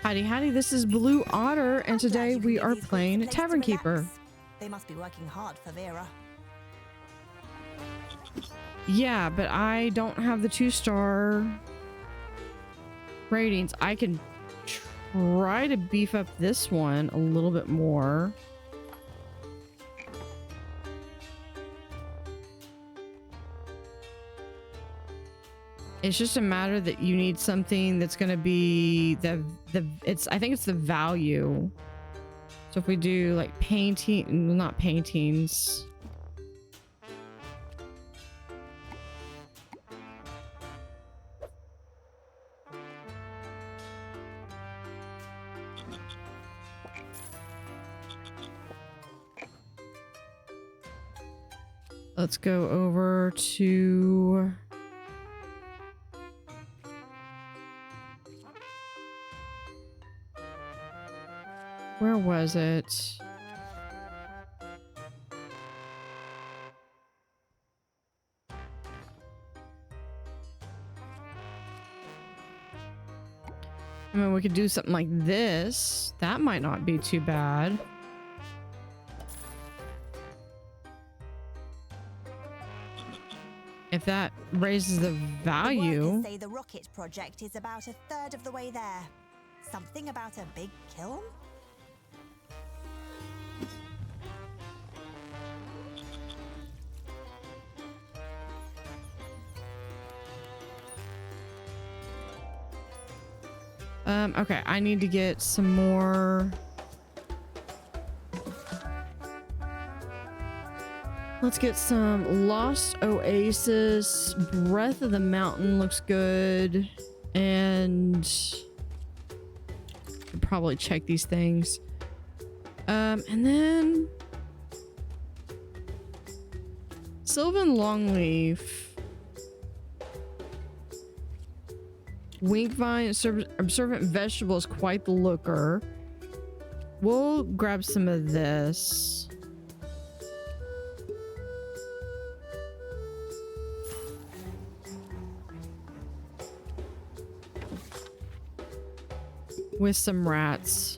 Howdy Howdy, this is Blue Otter, and today we are playing Tavern Keeper. They must be working hard for Vera. Yeah, but I don't have the 2-star ratings. I can try to beef up this one a little bit more. It's just a matter that you need something that's going to be I think it's the value. So if we do like painting, not paintings. Let's go over to where was it? I mean, we could do something like this. That might not be too bad. If that raises the value. The workers say the rocket project is about a third of the way there. Something about a big kiln? Okay, I need to get some more. Let's get some Lost Oasis. Breath of the Mountain looks good. And I'll probably check these things. And then Sylvan Longleaf. Winkvine, Observant Vegetable is quite the looker. We'll grab some of this. With some rats.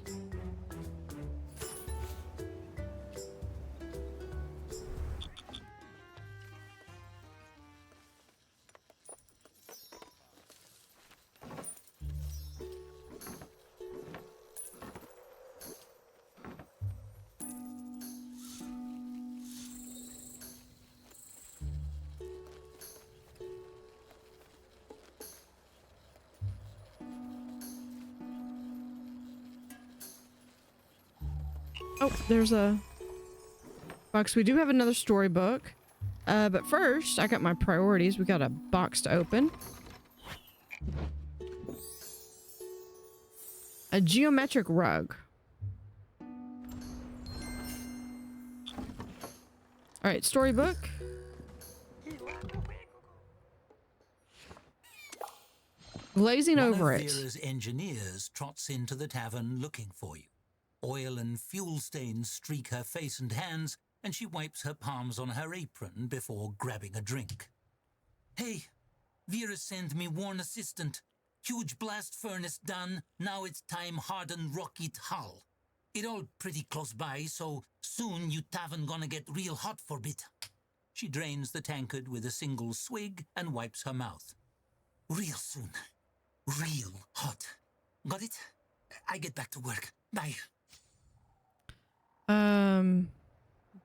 Oh, there's a box. We do have another storybook. But first, I got my priorities. We got a box to open. A geometric rug. Alright, storybook. Glazing over it. Vera's engineers trots into the tavern looking for you. Oil and fuel stains streak her face and hands, and she wipes her palms on her apron before grabbing a drink. Hey, Vera sent me Warn Assistant. Huge blast furnace done, now it's time harden rocket hull. It all pretty close by, so soon you tavern gonna get real hot for bit. She drains the tankard with a single swig and wipes her mouth. Real soon. Real hot. Got it? I get back to work. Bye.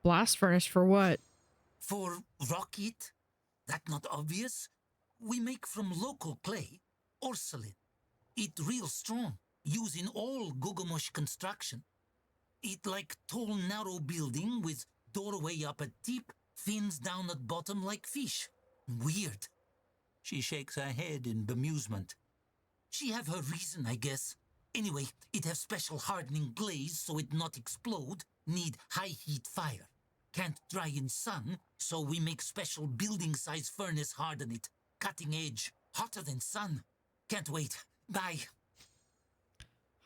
Blast furnace for what? For rocket? That not obvious? We make from local clay, porcelain. It real strong, using all Gugamush construction. It like tall narrow building with doorway up at tip, fins down at bottom like fish. Weird. She shakes her head in bemusement. She have her reason, I guess. Anyway, it have special hardening glaze so it not explode, need high heat fire. Can't dry in sun, so we make special building size furnace harden it. Cutting edge, hotter than sun. Can't wait. Bye.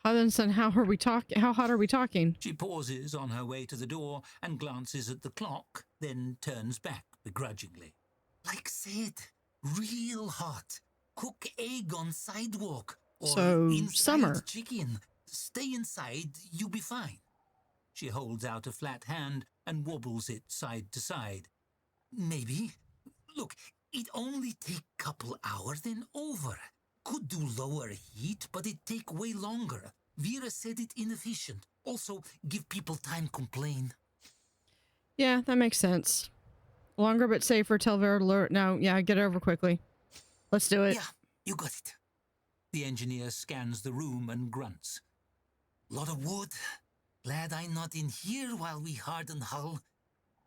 Hotter than sun, how hot are we talking? She pauses on her way to the door and glances at the clock, then turns back begrudgingly. Like said, real hot. Cook egg on sidewalk. Or So, inside summer. chicken. Stay inside, you be fine. She holds out a flat hand and wobbles it side to side. Maybe. Look, it only take couple hour then over. Could do lower heat, but it take way longer. Vera said it inefficient. Also, give people time complain. Yeah, that makes sense. Longer but safer, tell Vera alert. No, yeah, get it over quickly. Let's do it. Yeah, you got it. The engineer scans the room and grunts. Lot of wood. Glad I'm not in here while we harden hull.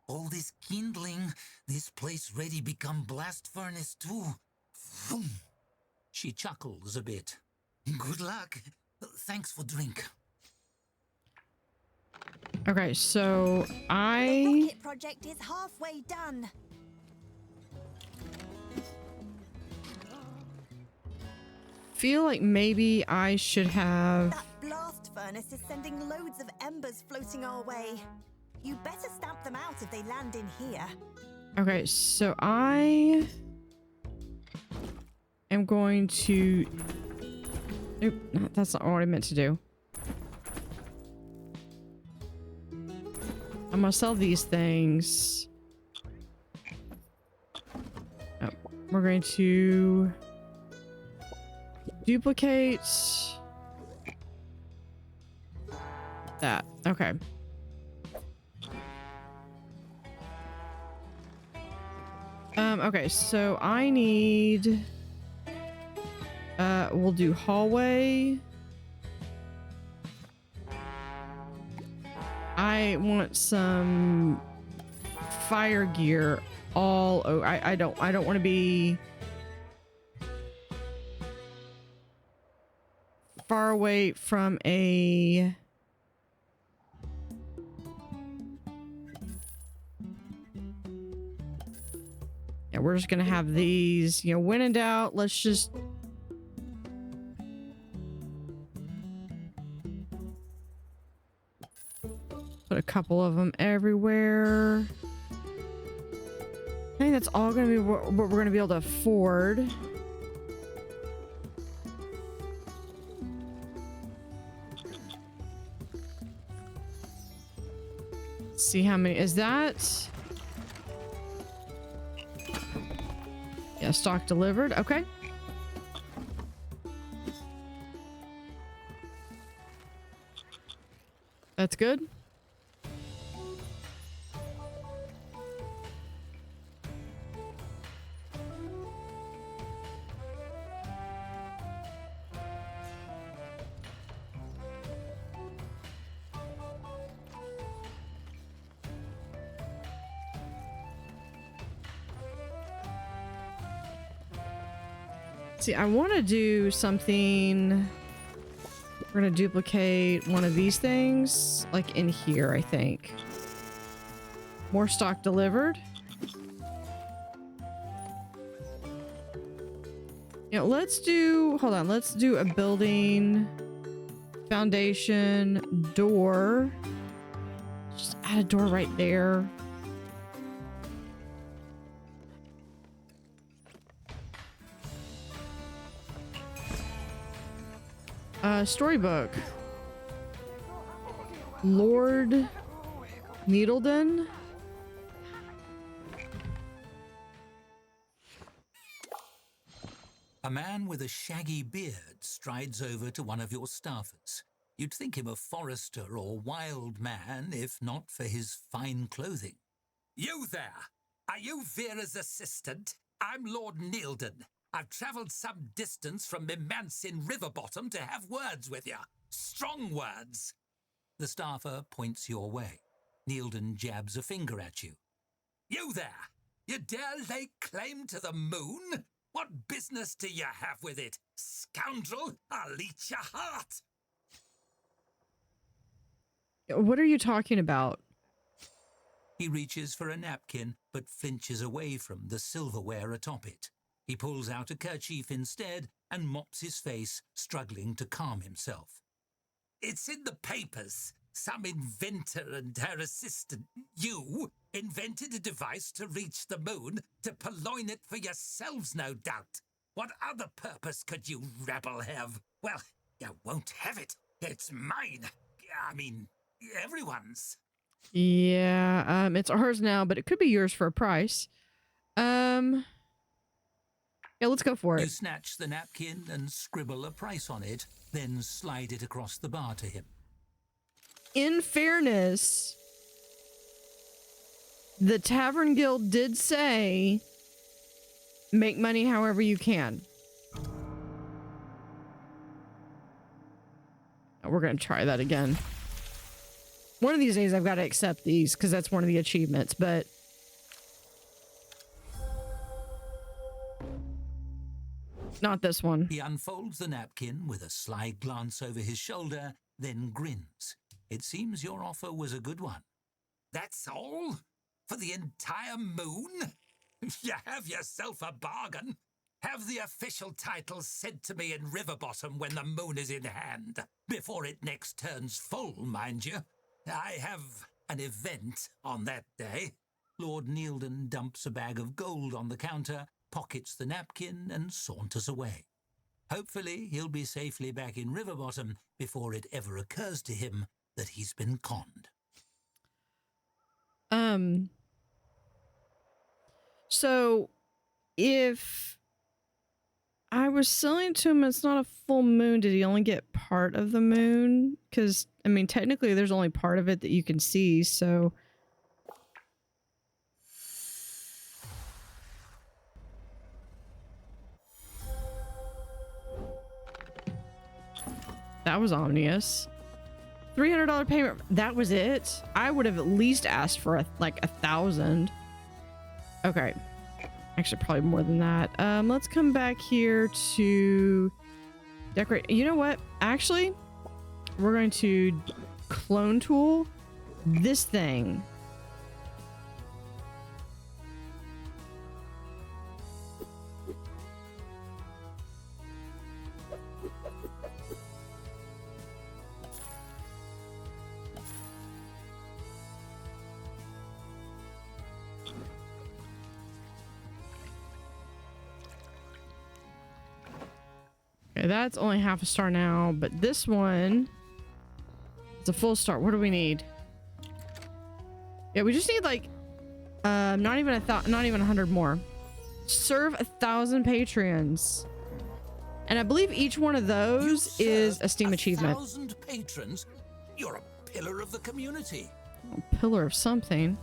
All this kindling, this place ready become blast furnace too. Vroom. She chuckles a bit. Good luck. Thanks for drink. Okay, so The I rocket project is halfway done. feel like maybe I should have... That blast furnace is sending loads of embers floating our way. You better stamp them out if they land in here. Okay, so I am going to... Nope, that's not what I meant to do. I'm gonna sell these things. Oh, we're going to duplicate that. Okay. Okay, so I need... we'll do hallway. I want some fire gear all over. I don't want to be far away from a... Yeah, we're just gonna have these, you know, when in doubt, let's just... Put a couple of them everywhere. I think that's all gonna be what we're gonna be able to afford. Let's see how many, is that... Yeah, stock delivered. Okay. That's good. See, I want to do something. We're going to duplicate one of these things, like in here, I think. More stock delivered. You know, let's do, hold on, let's do a building, foundation, door. Just add a door right there. Storybook. Lord Needledon. A man with a shaggy beard strides over to one of your staffers. You'd think him a forester or wild man if not for his fine clothing. You there! Are you Vera's assistant? I'm Lord Needledon. I've travelled some distance from Mimansin Riverbottom to have words with you. Strong words. The staffer points your way. Needledon jabs a finger at you. You there! You dare lay claim to the moon? What business do you have with it? Scoundrel, I'll eat your heart! What are you talking about? He reaches for a napkin, but flinches away from the silverware atop it. He pulls out a kerchief instead and mops his face, struggling to calm himself. It's in the papers. Some inventor and her assistant, you, invented a device to reach the moon, to purloin it for yourselves, no doubt. What other purpose could you rabble have? Well, you won't have it. It's mine. I mean, everyone's. Yeah, it's ours now, but it could be yours for a price. Yeah, let's go for You it. snatch the napkin and scribble a price on it, then slide it across the bar to him. In fairness, the Tavern Guild did say, make money however you can. We're going to try that again. One of these days I've got to accept these because that's one of the achievements, but... not this one. He unfolds the napkin with a sly glance over his shoulder, then grins. It seems your offer was a good one. That's all? For the entire moon? You have yourself a bargain. Have the official title sent to me in Riverbottom when the moon is in hand. Before it next turns full, mind you. I have an event on that day. Lord Neilden dumps a bag of gold on the counter, pockets the napkin, and saunters away. Hopefully, he'll be safely back in Riverbottom before it ever occurs to him that he's been conned. So, if I was selling to him, it's not a full moon, did he only get part of the moon? Because, I mean, technically there's only part of it that you can see, so... that was ominous. $300 payment. That was it? I would have at least asked for like 1,000. Okay. Actually, probably more than that. Let's come back here to decorate. You know what? Actually, we're going to clone tool this thing. Okay, that's only half a star now, but this one is a full star. What do we need? Yeah, we just need like not even 100 more. Serve 1,000 patrons. And I believe each one of those is a Steam achievement. 1,000 patrons? You're a pillar of the community. A pillar of something.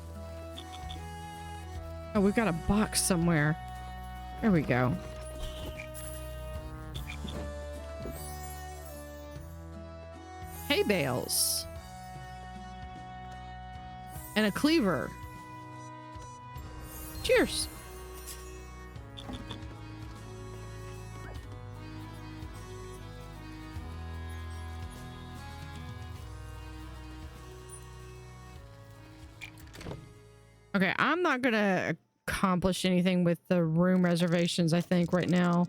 Oh, we've got a box somewhere. There we go. Hay bales. And a cleaver. Cheers. Okay, I'm not gonna accomplish anything with the room reservations, I think, right now.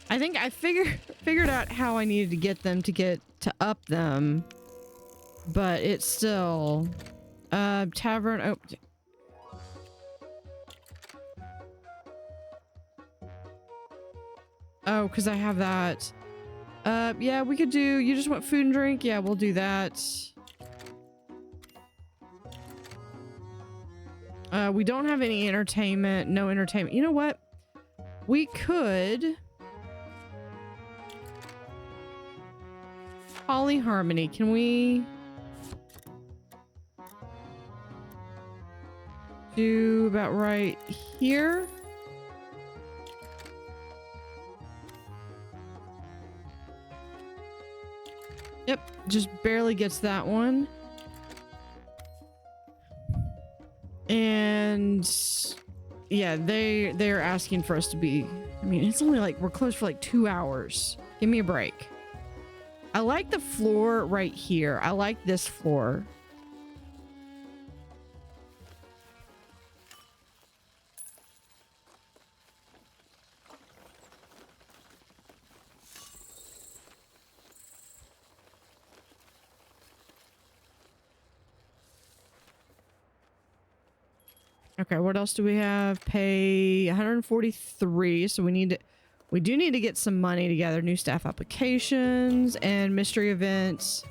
I think I figured out how I needed to get them to up them. But it's still tavern. Oh, because I have that. Yeah, we could do, you just want food and drink? Yeah, we'll do that. We don't have any entertainment. No entertainment. You know what? We could... Holly Harmony. Can we... do about right here? Yep. Just barely gets that one. And yeah, they're asking for us to be, I mean, it's only like we're closed for like 2 hours. Give me a break. I like the floor right here. I like this floor. Okay, what else do we have? Pay 143, so we need We do need to get some money together. New staff applications and mystery events.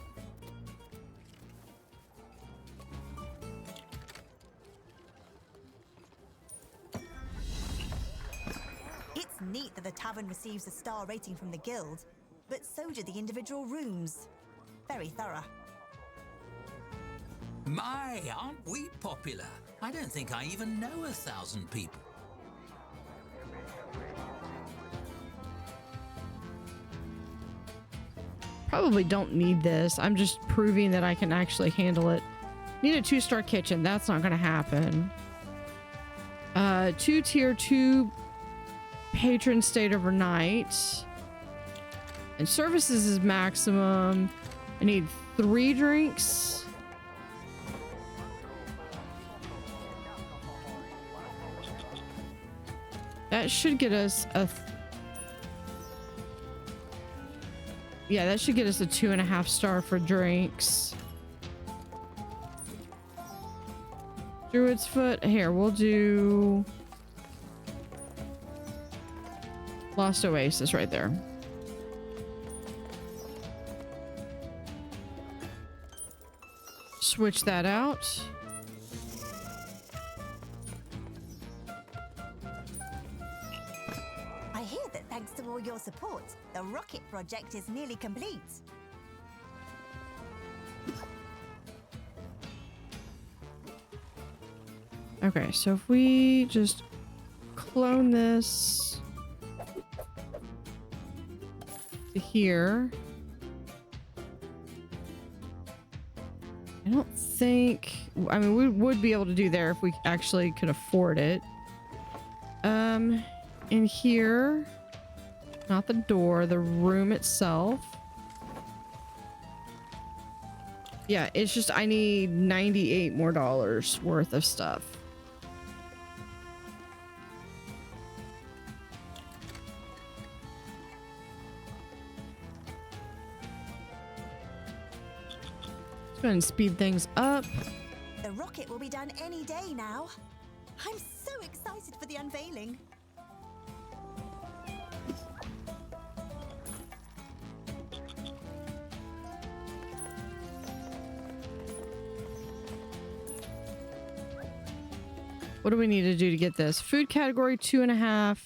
It's neat that the tavern receives a star rating from the guild, but so do the individual rooms. Very thorough. My, aren't we popular? I don't think I even know 1,000 people. Probably don't need this. I'm just proving that I can actually handle it. Need a 2-star kitchen. That's not going to happen. 2 tier 2 patron stayed overnight. And services is maximum. I need 3 drinks. That should get us a... Yeah, that should get us a 2.5 star for drinks. Druid's Foot. Here, we'll do... Lost Oasis right there. Switch that out. I hear that thanks to all your support, the rocket project is nearly complete. Okay, so if we just clone this to here. I don't think... I mean, we would be able to do there if we actually could afford it. In here... Not the door, the room itself. Yeah, it's just I need $98 more worth of stuff. Let's go ahead and speed things up. The rocket will be done any day now. I'm so excited for the unveiling. What do we need to do to get this? Food category 2.5.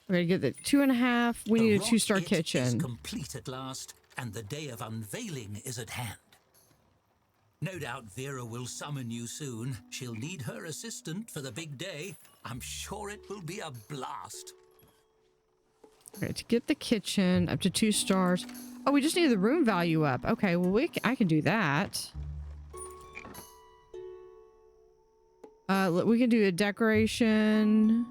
We're gonna get the 2.5. We need a 2-star kitchen. Is complete at last, and the day of unveiling is at hand. No doubt Vera will summon you soon. She'll need her assistant for the big day. I'm sure it will be a blast. Okay, to get the kitchen up to 2 stars. Oh, we just need the room value up. Okay, well I can do that. We can do a decoration.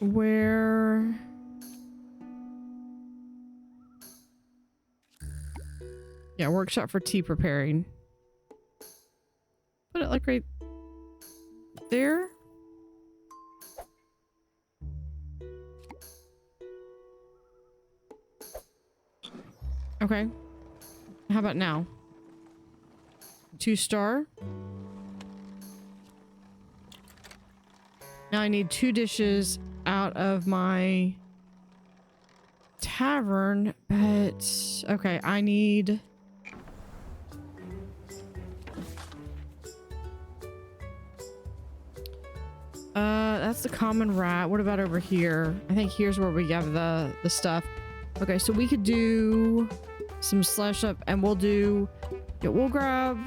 Where... Yeah, workshop for tea preparing. Put it like right there. Okay. How about now? 2-star. Now I need 2 dishes out of my tavern, but okay, I need... That's the common rat. What about over here? I think here's where we have the stuff. Okay, so we could do some slush up and we'll do... Yeah, we'll grab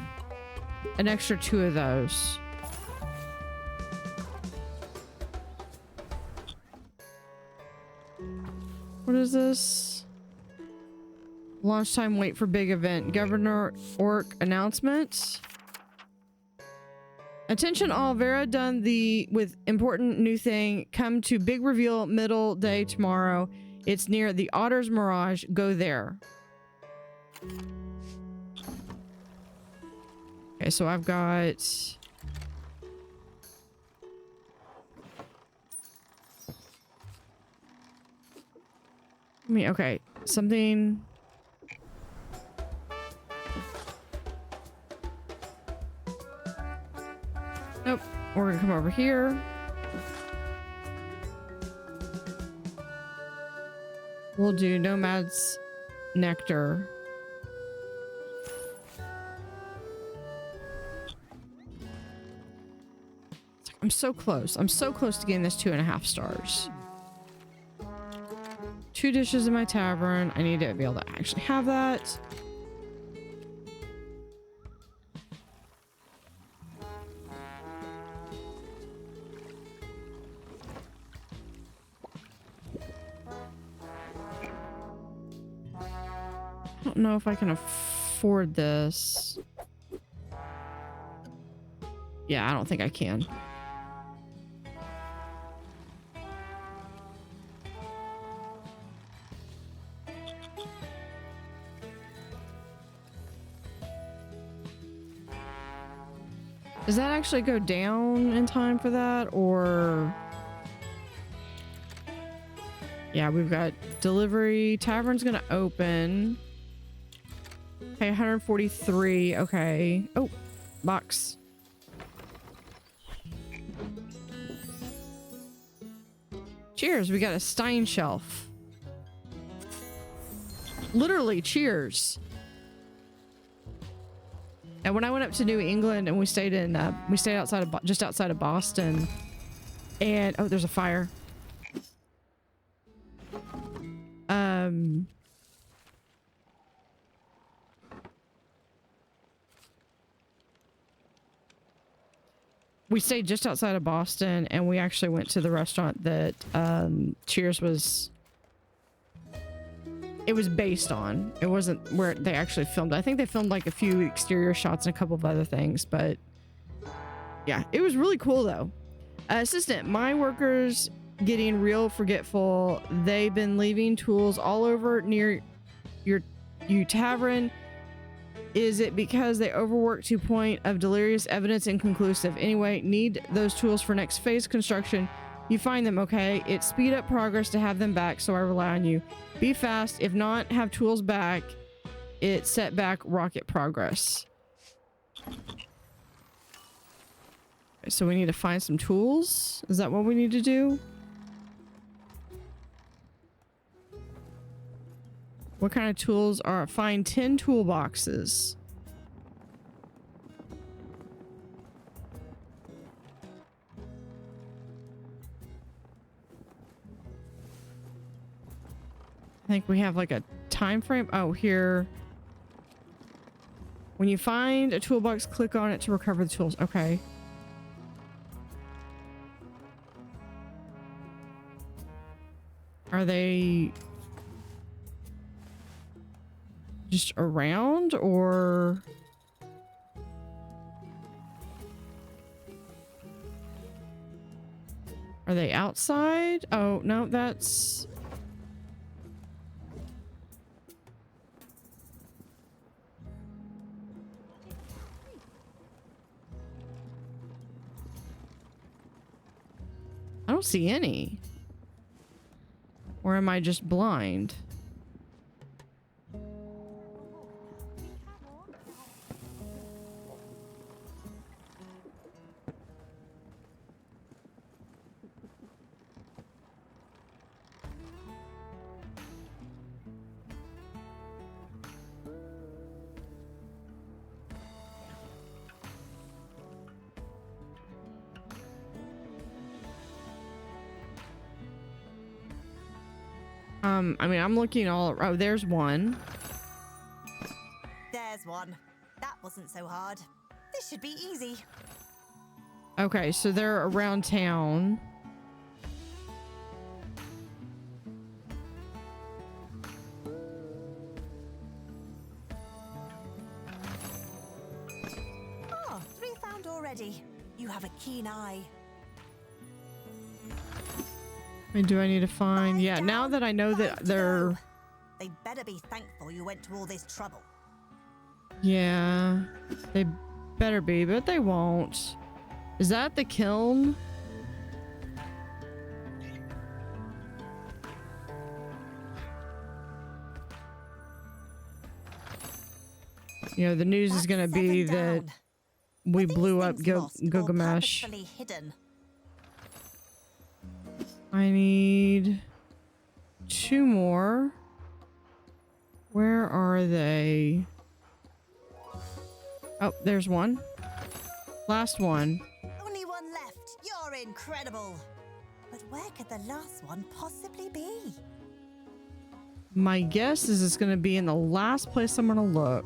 an extra 2 of those. What is this? Launch time, wait for big event. Governor Orc announcement. Attention all, Vera done with important new thing. Come to big reveal middle day tomorrow. It's near the Otter's Mirage. Go there. Okay, so I've got... okay, something... We're gonna come over here. We'll do Nomad's Nectar. I'm so close. I'm so close to getting this 2.5 stars. 2 dishes in my tavern. I need to be able to actually have that. I don't know if I can afford this. Yeah, I don't think I can. Does that actually go down in time for that, or? Yeah, we've got delivery. Tavern's gonna open. Okay, 143. Okay. Oh, box. Cheers, we got a Stein shelf. Literally, cheers. And when I went up to New England and we stayed outside of just outside of Boston, and oh, there's a fire. We stayed just outside of Boston, and we actually went to the restaurant that Cheers was. It was based on. It wasn't where they actually filmed. I think they filmed like a few exterior shots and a couple of other things, but yeah, it was really cool though. Assistant, my workers getting real forgetful. They've been leaving tools all over near your tavern. Is it because they overworked to point of delirious evidence inconclusive? Anyway, need those tools for next phase construction. You find them, okay? It speed up progress to have them back, so I rely on you. Be fast. If not, have tools back. It set back rocket progress. So we need to find some tools? Is that what we need to do? What kind of tools are... Find 10 toolboxes. I think we have like a time frame. Oh, here. When you find a toolbox, click on it to recover the tools. Okay. Are they just around, or are they outside? Oh, no, that's... I don't see any. Or am I just blind? I mean, I'm looking all... Oh, there's one. There's one. That wasn't so hard. This should be easy. Okay, so they're around town. Oh, 3 found already. You have a keen eye. And do I need to find... Yeah, now that I know that they're... They better be thankful you went to all this trouble. Yeah, they better be, but they won't. Is that the kiln? You know, the news is gonna be that... we Are these blew up things lost or Gugamush. purposefully hidden? I need 2 more. Where are they? Oh, there's one. Last one. Only one left. You're incredible. But where could the last one possibly be? My guess is it's going to be in the last place I'm going to look.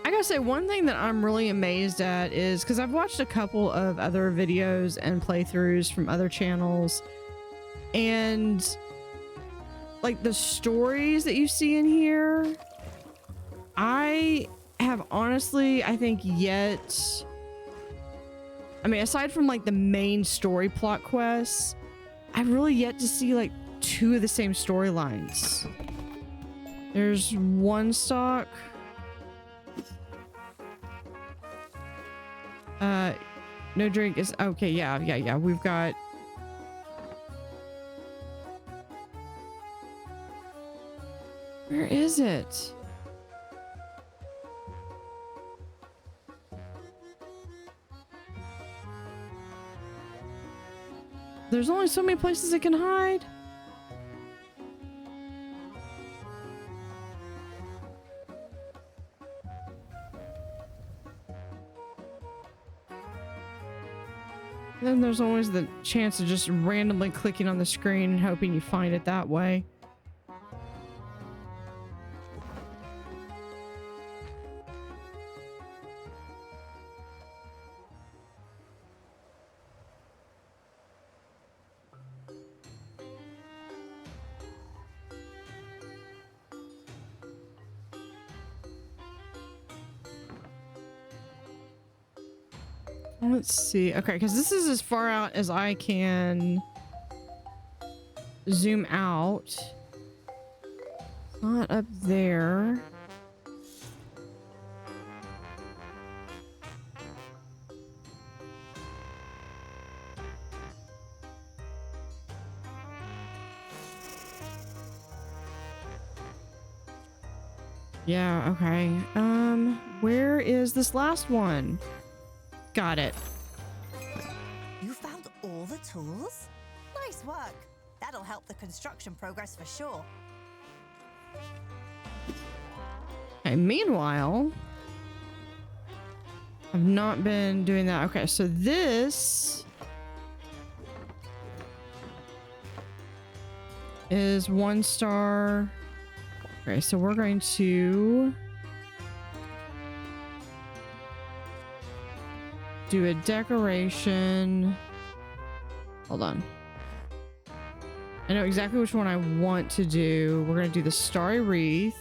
I gotta say, one thing that I'm really amazed at is because I've watched a couple of other videos and playthroughs from other channels, and like the stories that you see in here, I have honestly, I think yet, I mean, aside from like the main story plot quests, I've really yet to see like 2 of the same storylines. There's one stock. No drink is okay. Yeah. We've got. Where is it? There's only so many places it can hide. Then there's always the chance of just randomly clicking on the screen and hoping you find it that way. Let's see. Okay, because this is as far out as I can zoom out. Not up there. Yeah, okay. Where is this last one? Got it. You found all the tools? Nice work. That'll help the construction progress for sure. Okay, meanwhile, I've not been doing that. Okay, so this is 1 star. Okay, so we're going to do a decoration. Hold on. I know exactly which one I want to do. We're going to do the starry wreath.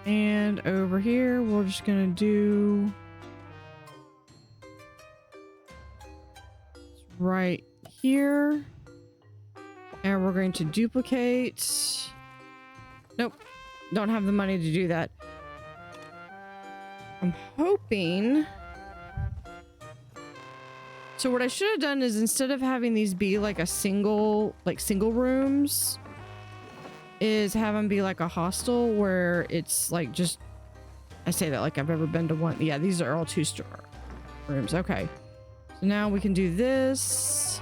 And over here, we're just gonna do right here. And we're going to duplicate. Nope, don't have the money to do that. I'm hoping. So what I should have done is instead of having these be like a single rooms, is have them be like a hostel where it's like just, I say that like I've ever been to one. Yeah, these are all 2-star rooms. Okay, so now we can do this.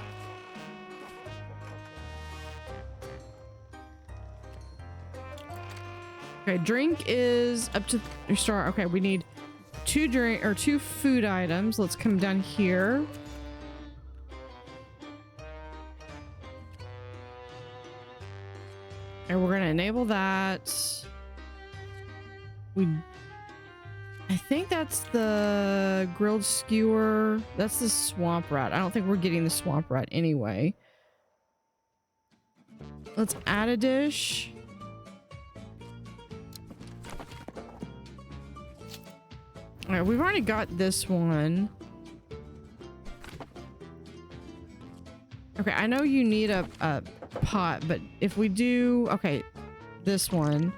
Okay, drink is up to 3-star. Okay, we need 2 food items. Let's come down here. And we're going to enable that. I think that's the grilled skewer. That's the swamp rat. I don't think we're getting the swamp rat anyway. Let's add a dish. All right, we've already got this one. Okay, I know you need a pot, but if we do, okay, this one.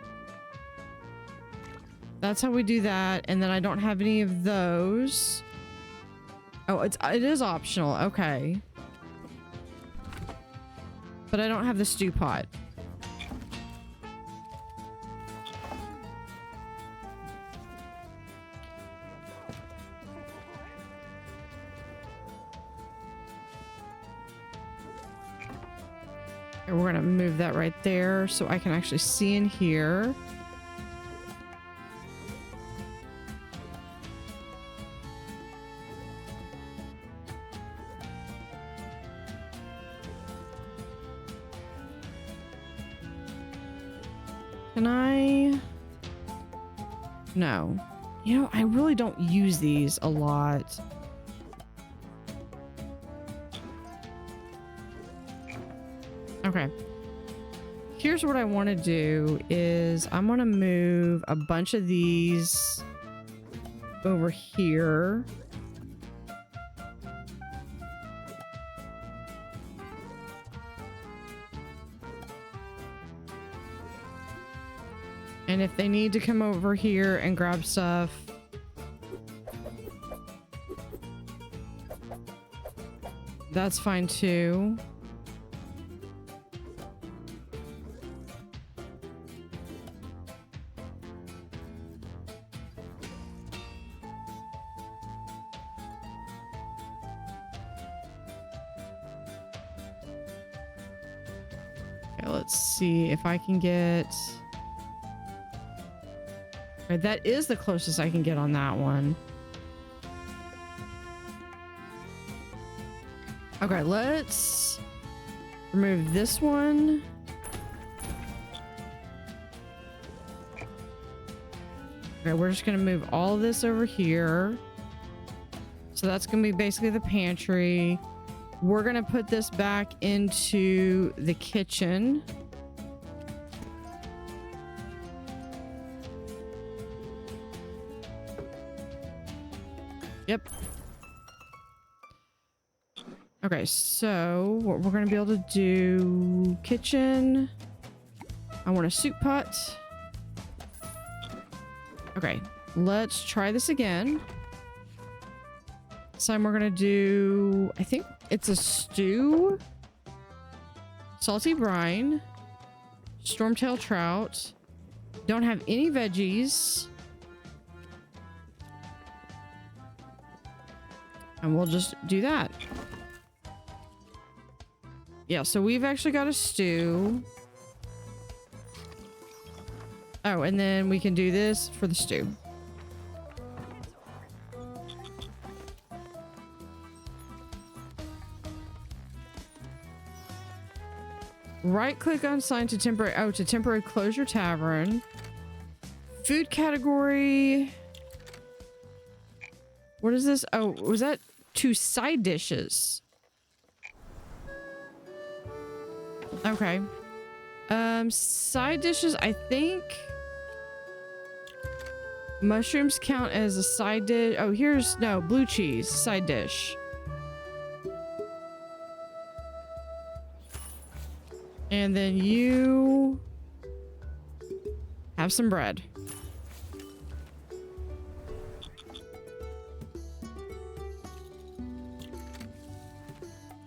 That's how we do that. And then I don't have any of those. Oh, it is optional. Okay. But I don't have the stew pot. And we're gonna move that right there so I can actually see in here. Can I? No. You know, I really don't use these a lot. Okay. Here's what I want to do is I'm going to move a bunch of these over here. And if they need to come over here and grab stuff, that's fine too. Okay, let's see if I can get... Right, that is the closest I can get on that one. Okay, let's remove this one. Okay, we're just gonna move all of this over here. So that's gonna be basically the pantry. We're gonna put this back into the kitchen. Yep. Okay, so what we're gonna be able to do, kitchen. I want a soup pot. Okay, let's try this again. This time we're gonna do, I think it's a stew. Salty brine. Stormtail trout. Don't have any veggies. And we'll just do that. Yeah, so we've actually got a stew. Oh, and then we can do this for the stew. Right click on sign to temporary, oh, to temporary close your tavern. Food category. What is this? Oh, was that 2 side dishes? Okay. Side dishes, I think mushrooms count as a side dish. Oh, here's, no, blue cheese, side dish. And then you have some bread.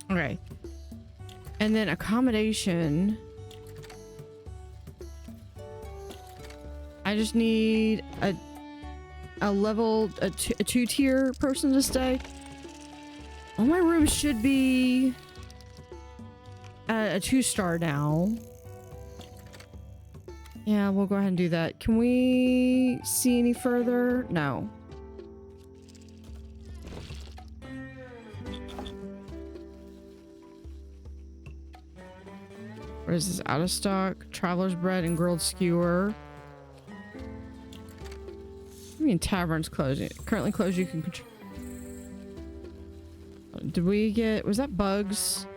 Okay. And then accommodation. I just need a level, a 2-tier person to stay. All my rooms should be a 2-star now. Yeah, we'll go ahead and do that. Can we see any further? No. What is this? Out of stock. Traveler's bread and grilled skewer. I mean, tavern's closing. Currently closed. You can control. Did we get? Was that bugs?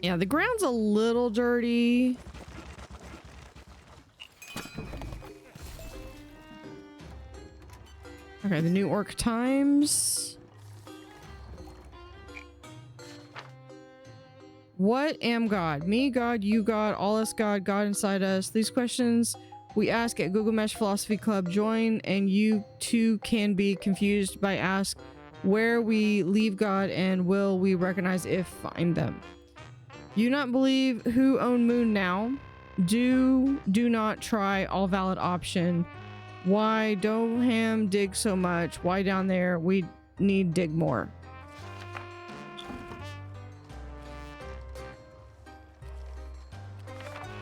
Yeah, the ground's a little dirty. Okay, the new orc times. What am God? Me, God, you, God, all us, God, God inside us. These questions we ask at Gugamush Philosophy Club. Join and you too can be confused by ask where we leave God and will we recognize if find them. You not believe who own moon now? Do not try all valid option. Why don't ham dig so much? Why down there? We need dig more.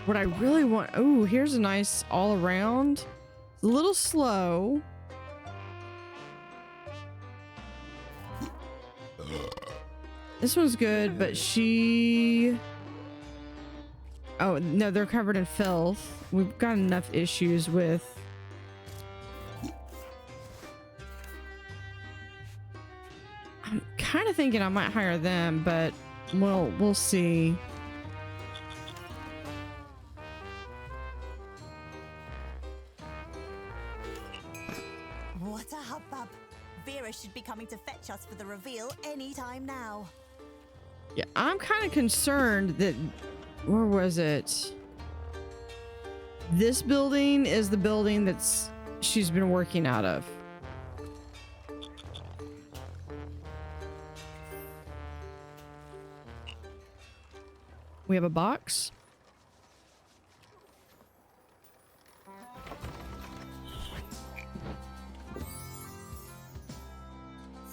What I really want... Oh, here's a nice all around. It's a little slow. This one's good, but she... Oh, no, they're covered in filth. We've got enough issues with... I'm kind of thinking I might hire them, but we'll see. What a hubbub. Vera should be coming to fetch us for the reveal anytime now. Yeah, I'm kind of concerned that... Where was it? This building is the building that's she's been working out of. We have a box.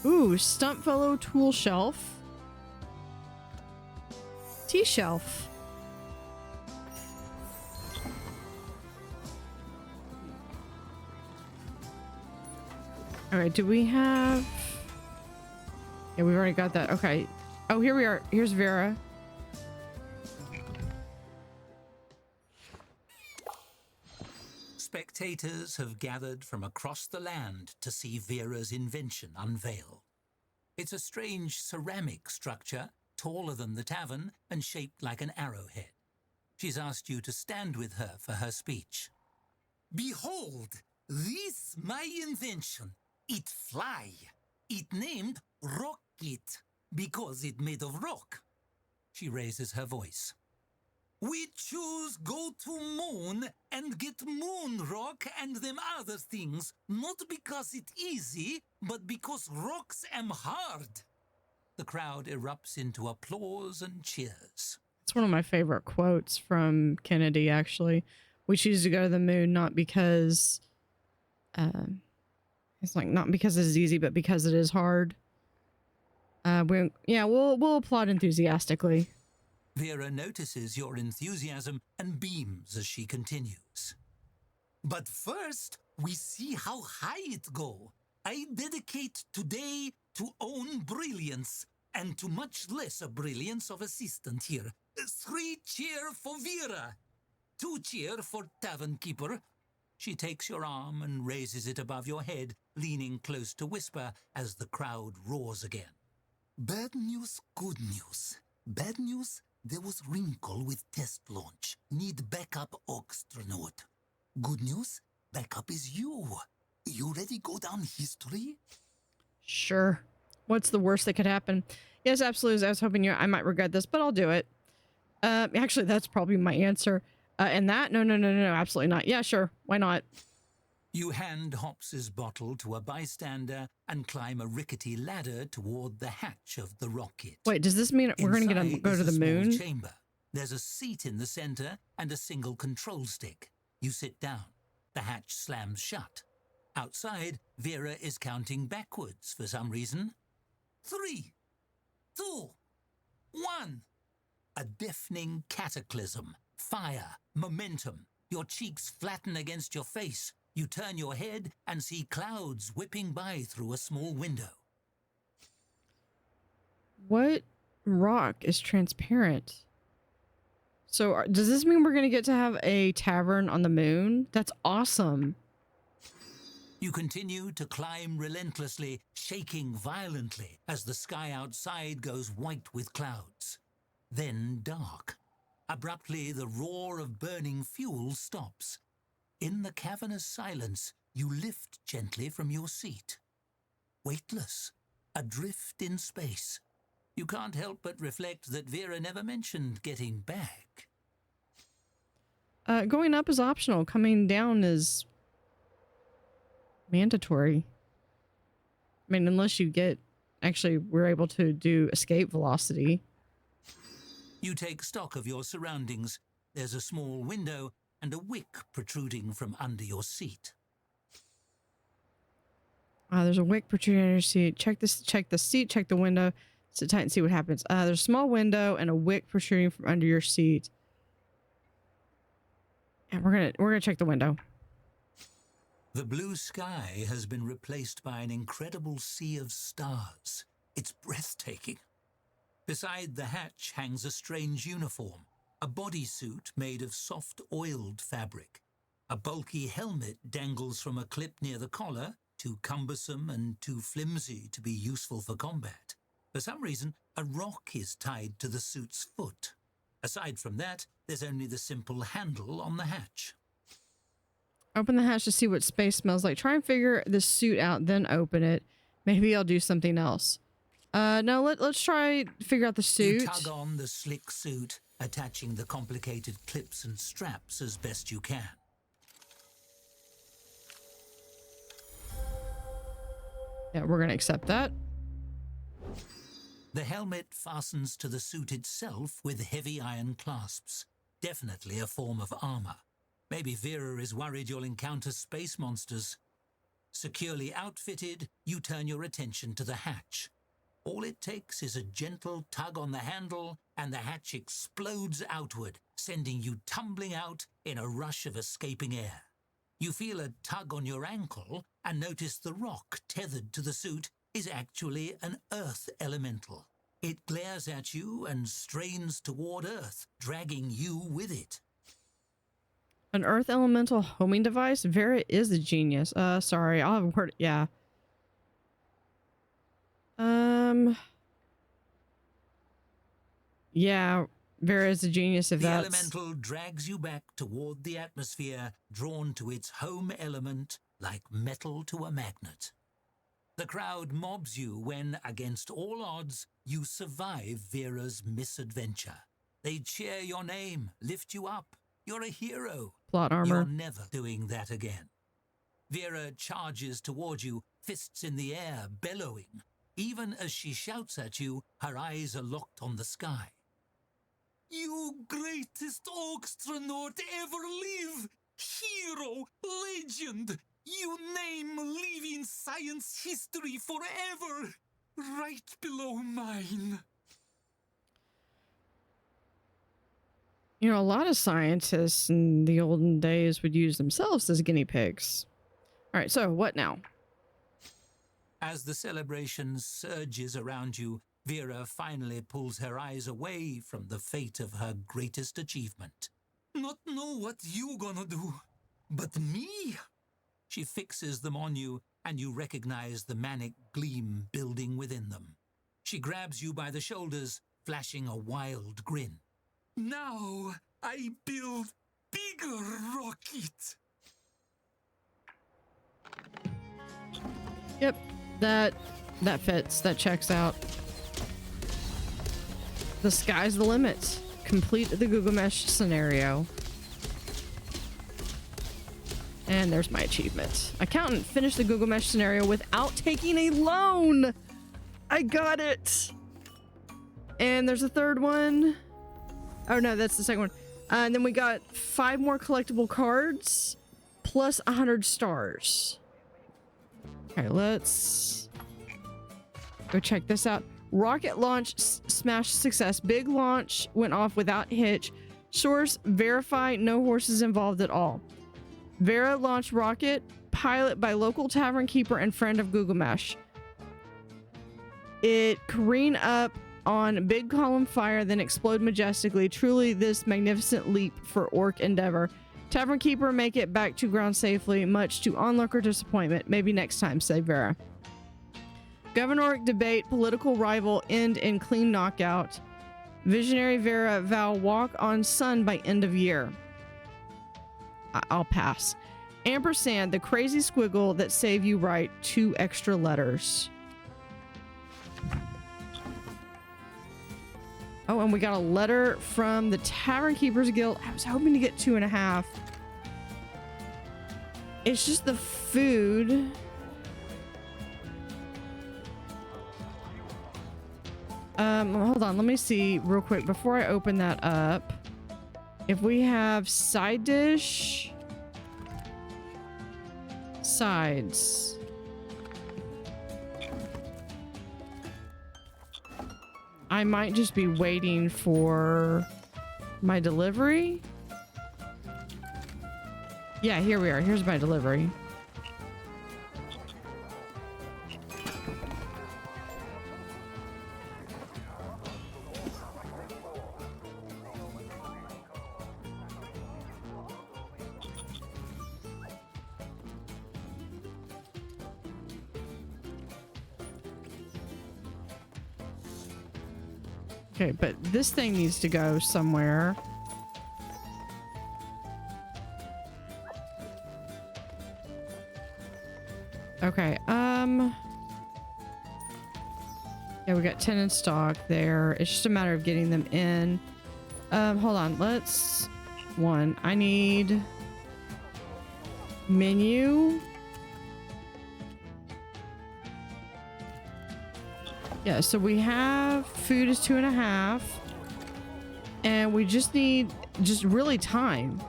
Ooh, Stumpfellow tool shelf. Tea shelf. All right, do we have... Yeah, we've already got that. Okay. Oh, here we are. Here's Vera. Spectators have gathered from across the land to see Vera's invention unveil. It's a strange ceramic structure, taller than the tavern and shaped like an arrowhead. She's asked you to stand with her for her speech. Behold, this my invention. It fly. It named Rocket because it made of rock. She raises her voice. We choose go to moon and get moon rock and them other things, not because it easy, but because rocks am hard. The crowd erupts into applause and cheers. It's one of my favorite quotes from Kennedy, actually. We choose to go to the moon not because it's like not because it is easy, but because it is hard. We'll applaud enthusiastically. Vera notices your enthusiasm and beams as she continues. But first, we see how high it go. I dedicate today to own brilliance, and to much lesser brilliance of assistant here. 3 cheer for Vera. 2 cheer for Tavern Keeper. She takes your arm and raises it above your head, leaning close to whisper as the crowd roars again. Bad news, good news. Bad news, there was wrinkle with test launch. Need backup astronaut. Good news, backup is you. You ready go down history? Sure. What's the worst that could happen? Yes, absolutely. I was hoping I might regret this, but I'll do it. Actually, that's probably my answer. And that? No, absolutely not. Yeah, sure. Why not? You hand Hops's bottle to a bystander and climb a rickety ladder toward the hatch of the rocket. Wait, does this mean we're going to go to the moon? Chamber. There's a seat in the center and a single control stick. You sit down. The hatch slams shut. Outside, Vera is counting backwards for some reason. 3, 2, 1. A deafening cataclysm. Fire, momentum. Your cheeks flatten against your face. You turn your head and see clouds whipping by through a small window. What rock is transparent? So does this mean we're going to get to have a tavern on the moon? That's awesome. You continue to climb relentlessly, shaking violently as the sky outside goes white with clouds. Then dark. Abruptly, the roar of burning fuel stops. In the cavernous silence, you lift gently from your seat. Weightless, adrift in space. You can't help but reflect that Vera never mentioned getting back. Going up is optional. Coming down is mandatory. I mean, unless you get... Actually, we're able to do escape velocity. You take stock of your surroundings. There's a small window and a wick protruding from under your seat. There's a wick protruding under your seat. Check the seat, check the window. Sit tight and see what happens. There's a small window and a wick protruding from under your seat. And we're gonna check the window. The blue sky has been replaced by an incredible sea of stars. It's breathtaking. Beside the hatch hangs a strange uniform, a bodysuit made of soft oiled fabric. A bulky helmet dangles from a clip near the collar, too cumbersome and too flimsy to be useful for combat. For some reason, a rock is tied to the suit's foot. Aside from that, there's only the simple handle on the hatch. Open the hatch to see what space smells like. Try and figure the suit out, then open it. Maybe I'll do something else. No, let's try figure out the suit. You tug on the slick suit, attaching the complicated clips and straps as best you can. Yeah, we're gonna accept that. The helmet fastens to the suit itself with heavy iron clasps. Definitely a form of armor. Maybe Vera is worried you'll encounter space monsters. Securely outfitted, you turn your attention to the hatch. All it takes is a gentle tug on the handle, and the hatch explodes outward, sending you tumbling out in a rush of escaping air. You feel a tug on your ankle and notice the rock tethered to the suit is actually an earth elemental. It glares at you and strains toward Earth, dragging you with it. An earth elemental homing device? Vera is a genius. Sorry, I'll have a word. Yeah. Yeah, Vera is a genius if the that's... elemental drags you back toward the atmosphere, drawn to its home element like metal to a magnet. The crowd mobs you when, against all odds, you survive Vera's misadventure. They cheer your name, lift you up. You're a hero. Plot armor. You're never doing that again. Vera charges toward you, fists in the air, bellowing. Even as she shouts at you, her eyes are locked on the sky. You greatest astronaut ever live! Hero, legend! You name living science history forever! Right below mine. You know, a lot of scientists in the olden days would use themselves as guinea pigs. All right, so what now? As the celebration surges around you, Vera finally pulls her eyes away from the fate of her greatest achievement. Not know what you gonna do, but me? She fixes them on you, and you recognize the manic gleam building within them. She grabs you by the shoulders, flashing a wild grin. Now I build bigger rocket. Yep, that fits. That checks out. The sky's the limit. Complete the Gugamush scenario. And there's my achievement. Accountant finished the Gugamush scenario without taking a loan. I got it. And there's a third one. Oh no, that's the second one. And then we got 5 more collectible cards plus 100 stars. Okay, let's go check this out. Rocket launch smash success. Big launch went off without hitch. Source verify no horses involved at all. Vera launched rocket. Pilot by local Tavern Keeper and friend of Gugamush. It careened up on big column fire, then explode majestically. Truly this magnificent leap for orc endeavor. Tavern Keeper make it back to ground safely, much to onlooker disappointment. Maybe next time, say Vera. Governor debate, political rival end in clean knockout. Visionary Vera vow walk on sun by end of year. I'll pass. Ampersand, the crazy squiggle that save you right 2 extra letters. Oh, and we got a letter from the Tavern Keepers Guild. I was hoping to get 2.5. It's just the food. Hold on. Let me see real quick before I open that up. If we have side dish, sides. I might just be waiting for my delivery. Yeah, here we are. Here's my delivery. Okay, but this thing needs to go somewhere. Okay, yeah, we got 10 in stock there. It's just a matter of getting them in. Hold on, I need menu. Yeah, so we have food is 2.5, and we just need really time.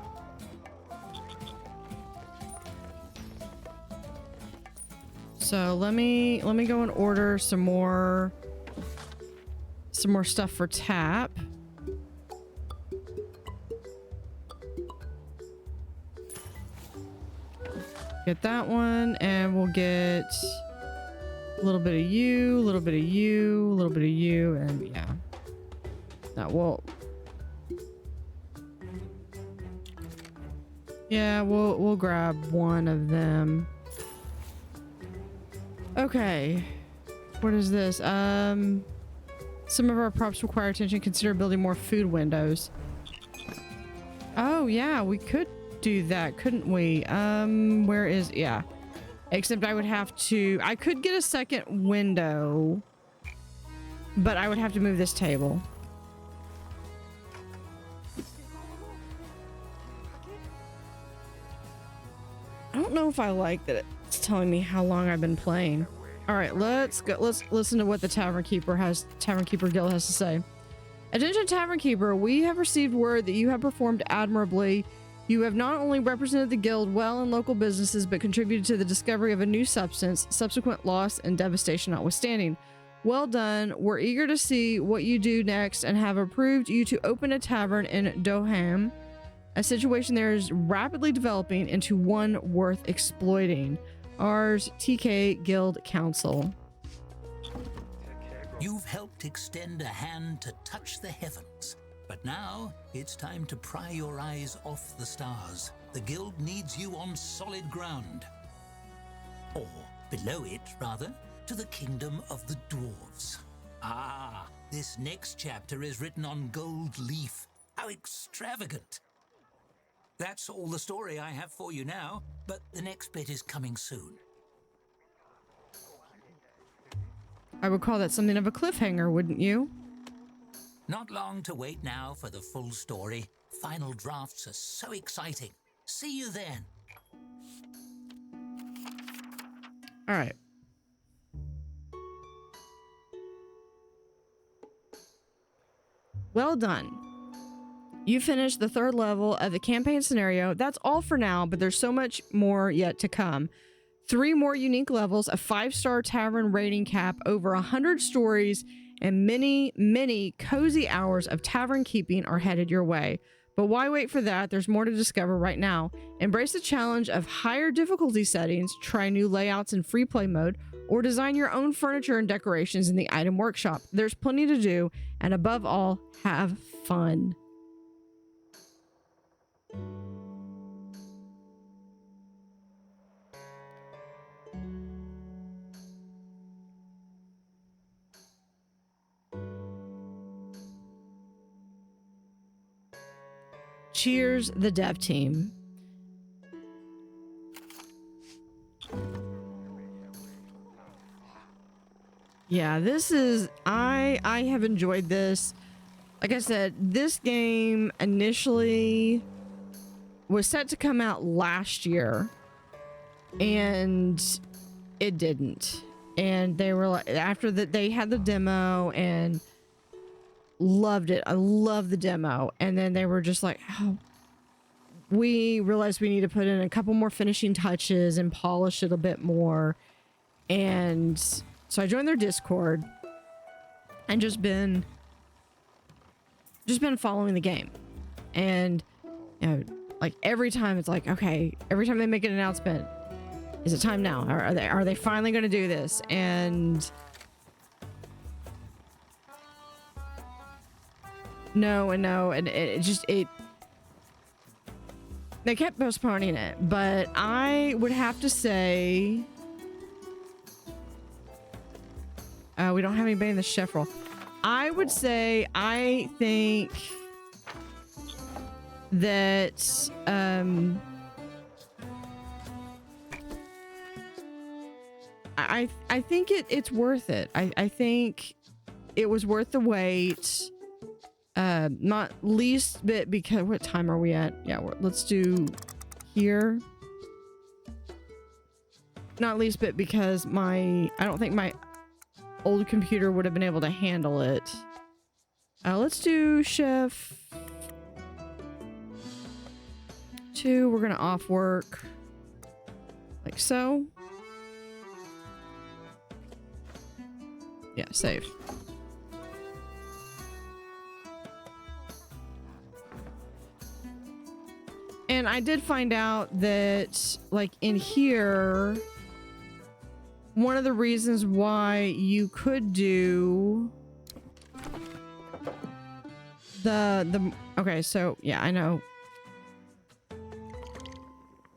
So let me go and order some more stuff for tap. Get that one, and we'll get a little bit of you, a little bit of you, a little bit of you, and yeah. That will. Yeah, we'll grab one of them. Okay. What is this? Some of our props require attention. Consider building more food windows. Oh yeah, we could do that, couldn't we? Where is, yeah. Except I would have to, I could get a second window, but I would have to move this table. I don't know if I like that it's telling me how long I've been playing. All right, let's go. Let's listen to what the Tavern Keeper Guild has to say. Attention, Tavern Keeper. We have received word that you have performed admirably. You have not only represented the guild well in local businesses, but contributed to the discovery of a new substance, subsequent loss and devastation notwithstanding. Well done. We're eager to see what you do next and have approved you to open a tavern in Doham. A situation there is rapidly developing into one worth exploiting. Ours, TK Guild Council. You've helped extend a hand to touch the heavens. But now, it's time to pry your eyes off the stars. The guild needs you on solid ground. Or below it, rather, to the kingdom of the dwarves. Ah, this next chapter is written on gold leaf. How extravagant. That's all the story I have for you now, but the next bit is coming soon. I would call that something of a cliffhanger, wouldn't you? Not long to wait now for the full story. Final drafts are so exciting. See you then. All right. Well done. You finished the 3rd level of the campaign scenario. That's all for now, but there's so much more yet to come. 3 more unique levels, a 5-star tavern rating cap, over 100 stories, and many, many cozy hours of tavern keeping are headed your way. But why wait for that? There's more to discover right now. Embrace the challenge of higher difficulty settings, try new layouts in free play mode, or design your own furniture and decorations in the item workshop. There's plenty to do, and above all, have fun. Cheers, the dev team. Yeah, this is, I have enjoyed this. Like I said, this game initially was set to come out last year and it didn't. And they were like, after that, they had the demo and loved it. I love the demo. And then they were just like, oh, we realized we need to put in a couple more finishing touches and polish it a bit more. And so I joined their Discord and just been following the game. And you know, like every time it's like, okay, every time they make an announcement, is it time now? Are they finally going to do this? And no, and it they kept postponing it, but I would have to say we don't have anybody in the chef role. I would say I think that I think it's worth it. I think it was worth the wait. Not least bit because what time are we at? Yeah, let's do here. Not least bit because I don't think my old computer would have been able to handle it. Let's do chef 2. We're gonna off work like so. Yeah, save. And I did find out that, like, in here, one of the reasons why you could do okay, so yeah, I know.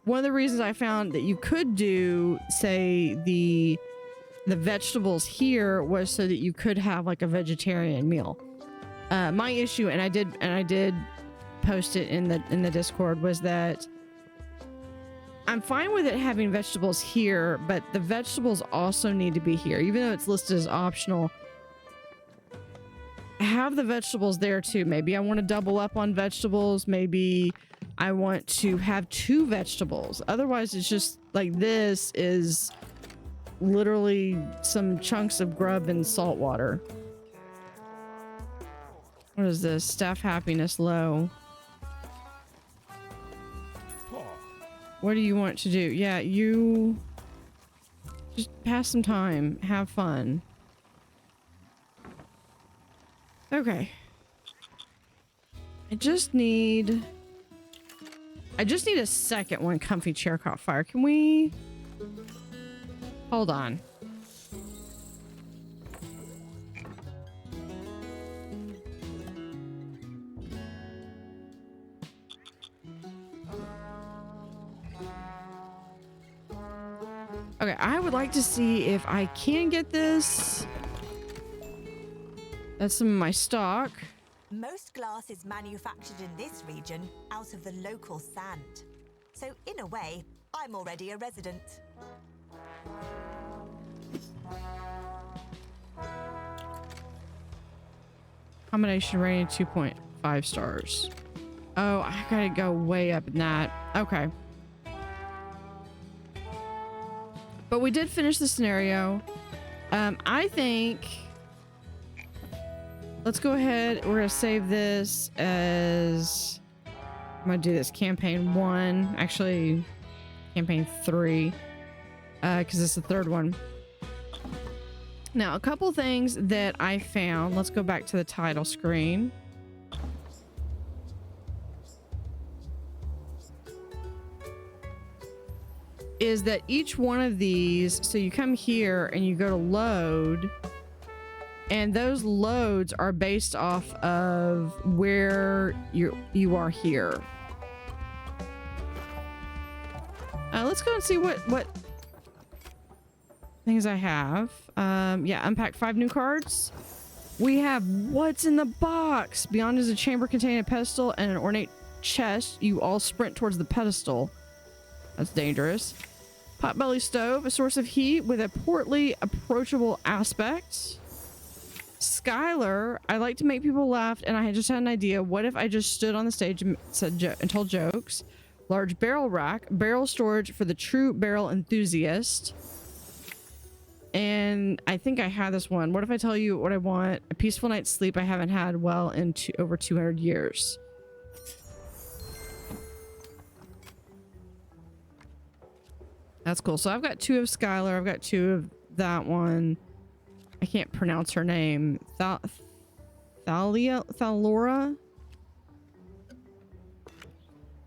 One of the reasons I found that you could do, say, the vegetables here was so that you could have like a vegetarian meal. My issue, and I did post it in the Discord, was that I'm fine with it having vegetables here, but the vegetables also need to be here, even though it's listed as optional. Have the vegetables there too. Maybe I want to double up on vegetables. Maybe I want to have 2 vegetables. Otherwise, it's just like this is literally some chunks of grub and salt water. What is this? Staff happiness low. What do you want to do? Yeah, you just pass some time, have fun. Okay. I just need a second one. Comfy chair caught fire. Can we hold on? Okay, I would like to see if I can get this. That's some of my stock. Most glass is manufactured in this region out of the local sand. So in a way, I'm already a resident. Combination rating 2.5 stars. Oh, I gotta go way up in that. Okay. But we did finish the scenario. I think let's go ahead. We're gonna save this as, I'm gonna do this campaign 1, actually campaign 3, because it's the 3rd one. Now, a couple things that I found. Let's go back to the title screen. is that each one of these, so you come here and you go to load, and those loads are based off of where you are here. Let's go and see what things I have. Yeah, unpack 5 new cards. We have what's in the box. Beyond is a chamber containing a pedestal and an ornate chest. You all sprint towards the pedestal. That's dangerous. Potbelly stove, a source of heat with a portly, approachable aspect. Skylar, I like to make people laugh, and I just had an idea. What if I just stood on the stage and told jokes? Large barrel rack, barrel storage for the true barrel enthusiast. And I think I had this one. What if I tell you what I want? A peaceful night's sleep I haven't had well in over 200 years. That's cool. So I've got 2 of Skylar. I've got 2 of that one. I can't pronounce her name. Thalora.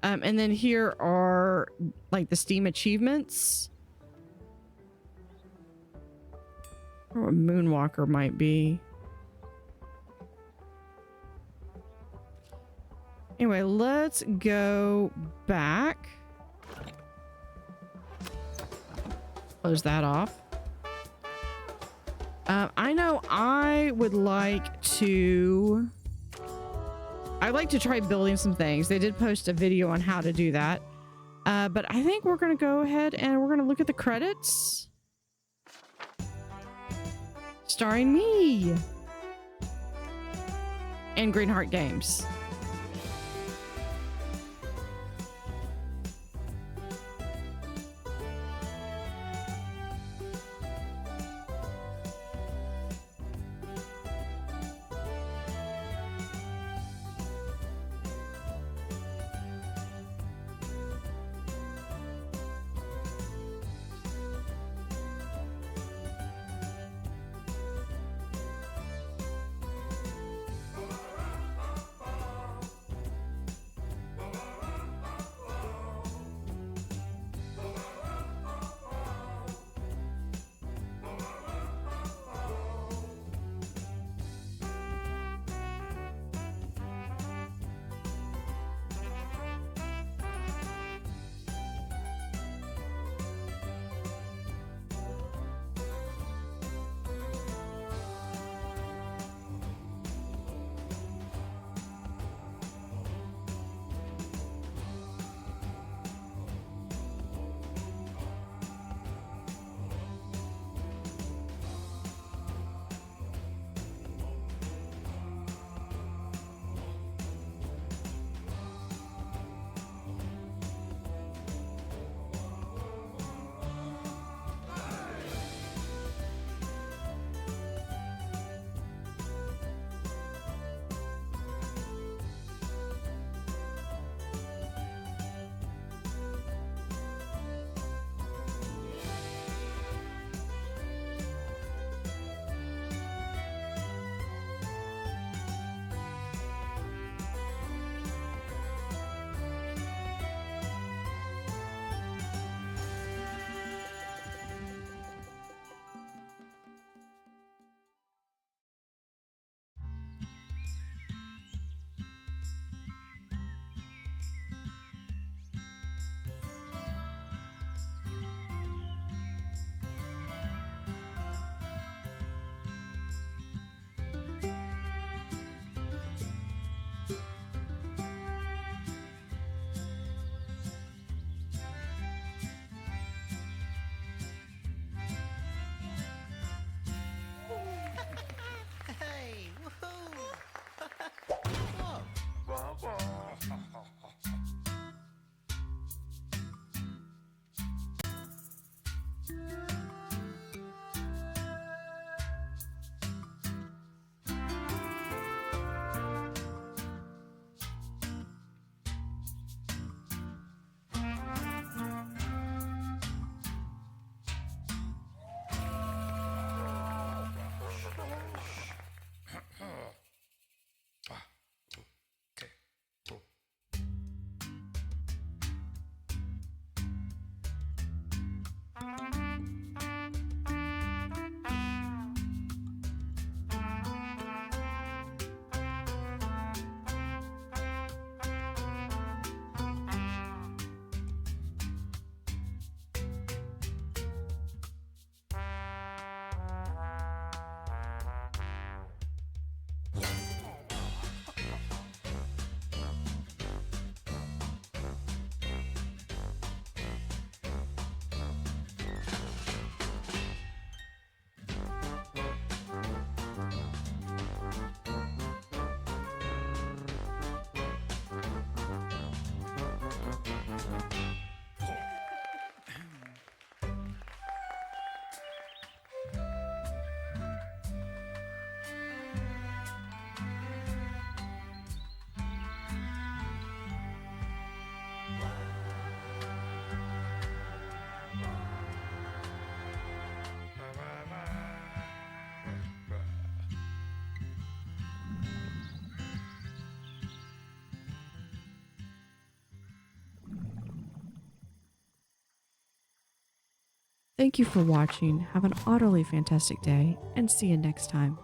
And then here are like the Steam achievements. Or a Moonwalker might be. Anyway, let's go back. Close that off. I know I would like to... I'd like to try building some things. They did post a video on how to do that. But I think we're going to go ahead and we're going to look at the credits. Starring me. And Greenheart Games. Thank you for watching. Have an utterly fantastic day and see you next time.